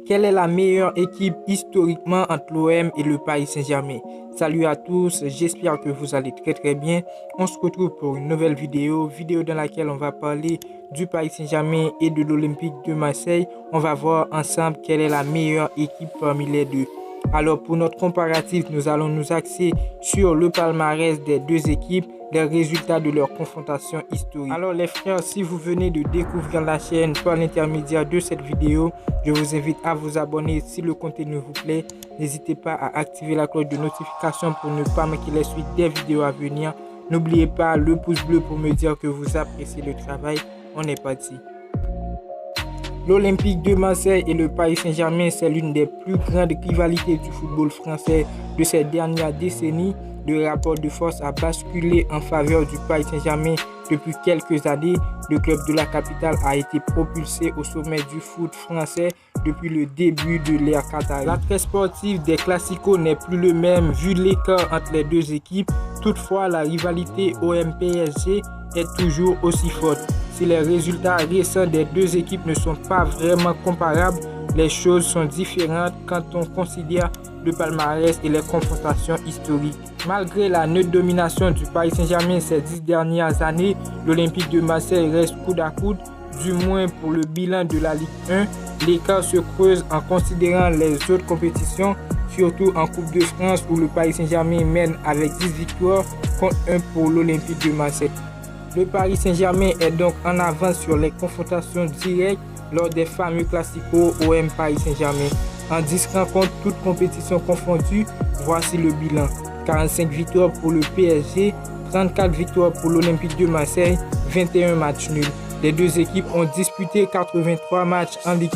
Quelle est la meilleure équipe historiquement entre l'OM et le Paris Saint-Germain? Salut à tous, j'espère que vous allez très bien. On se retrouve pour une nouvelle vidéo dans laquelle on va parler du Paris Saint-Germain et de l'Olympique de Marseille. On va voir ensemble quelle est la meilleure équipe parmi les deux. Alors pour notre comparatif, nous allons nous axer sur le palmarès des deux équipes, les résultats de leur confrontation historique. Alors les frères, si vous venez de découvrir la chaîne par l'intermédiaire de cette vidéo, je vous invite à vous abonner si le contenu vous plaît. N'hésitez pas à activer la cloche de notification pour ne pas manquer les suites des vidéos à venir. N'oubliez pas le pouce bleu pour me dire que vous appréciez le travail. On est parti. L'Olympique de Marseille et le Paris Saint-Germain, c'est l'une des plus grandes rivalités du football français de ces dernières décennies. Le rapport de force a basculé en faveur du Paris Saint-Germain depuis quelques années. Le club de la capitale a été propulsé au sommet du foot français depuis le début de l'ère qatari. L'attrait sportif des classicos n'est plus le même vu l'écart entre les deux équipes. Toutefois, la rivalité OM-PSG est toujours aussi forte. Si les résultats récents des deux équipes ne sont pas vraiment comparables, les choses sont différentes quand on considère le palmarès et les confrontations historiques. Malgré la neutre domination du Paris Saint-Germain ces 10 dernières années, l'Olympique de Marseille reste coude à coude, du moins pour le bilan de la Ligue 1. L'écart se creuse en considérant les autres compétitions, surtout en Coupe de France où le Paris Saint-Germain mène avec 10 victoires contre 1 pour l'Olympique de Marseille. Le Paris Saint-Germain est donc en avance sur les confrontations directes lors des fameux classicos OM Paris Saint-Germain. En 10 rencontres, toutes compétitions confondues, voici le bilan. 45 victoires pour le PSG, 34 victoires pour l'Olympique de Marseille, 21 matchs nuls. Les deux équipes ont disputé 83 matchs en Ligue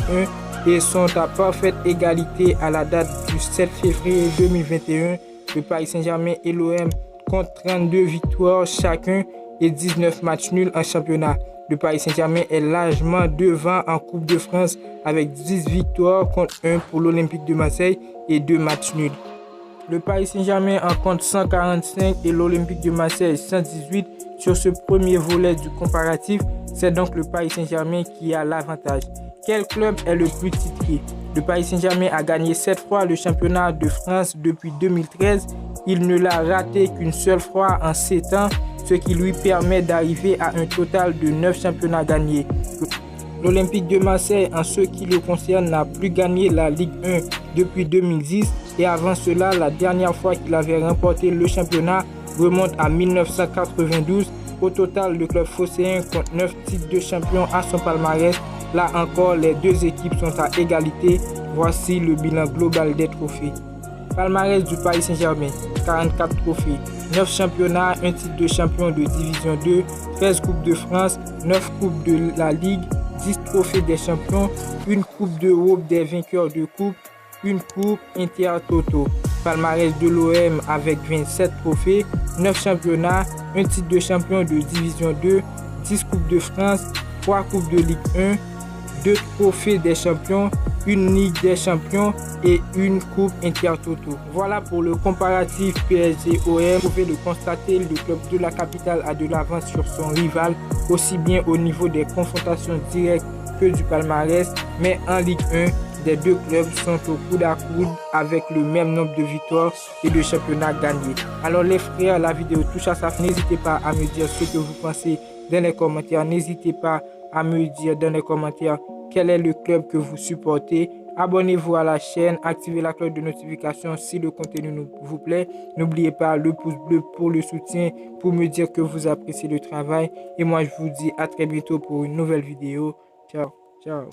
1 et sont à parfaite égalité à la date du 7 février 2021. Le Paris Saint-Germain et l'OM comptent 32 victoires chacun et 19 matchs nuls en championnat. Le Paris Saint-Germain est largement devant en Coupe de France avec 10 victoires contre 1 pour l'Olympique de Marseille et 2 matchs nuls. Le Paris Saint-Germain en compte 145 et l'Olympique de Marseille 118 sur ce premier volet du comparatif. C'est donc le Paris Saint-Germain qui a l'avantage. Quel club est le plus titré? Le Paris Saint-Germain a gagné 7 fois le championnat de France depuis 2013. Il ne l'a raté qu'une seule fois en 7 ans, ce qui lui permet d'arriver à un total de 9 championnats gagnés. L'Olympique de Marseille, en ce qui le concerne, n'a plus gagné la Ligue 1 depuis 2010 et avant cela, la dernière fois qu'il avait remporté le championnat remonte à 1992. Au total, le club phocéen compte 9 titres de champion à son palmarès. Là encore, les deux équipes sont à égalité. Voici le bilan global des trophées. Palmarès du Paris Saint-Germain, 44 trophées, 9 championnats, 1 titre de champion de division 2, 13 coupes de France, 9 coupes de la Ligue, 10 trophées des champions, une coupe d'Europe des vainqueurs de coupe, une coupe Intertoto. Palmarès de l'OM avec 27 trophées, 9 championnats, 1 titre de champion de division 2, 10 coupes de France, 3 coupes de Ligue 1, 2 trophées des champions, une Ligue des champions et une coupe Intertoto. Voilà pour le comparatif PSG-OM. Vous pouvez le constater, le club de la capitale a de l'avance sur son rival, aussi bien au niveau des confrontations directes que du palmarès, mais en Ligue 1, les deux clubs sont au coude à coude avec le même nombre de victoires et de championnats gagnés. Alors les frères, la vidéo touche à sa fin. N'hésitez pas à me dire ce que vous pensez dans les commentaires. N'hésitez pas à me dire dans les commentaires quel est le club que vous supportez. Abonnez-vous à la chaîne, activez la cloche de notification si le contenu vous plaît. N'oubliez pas le pouce bleu pour le soutien, pour me dire que vous appréciez le travail. Et moi, je vous dis à très bientôt pour une nouvelle vidéo. Ciao, ciao.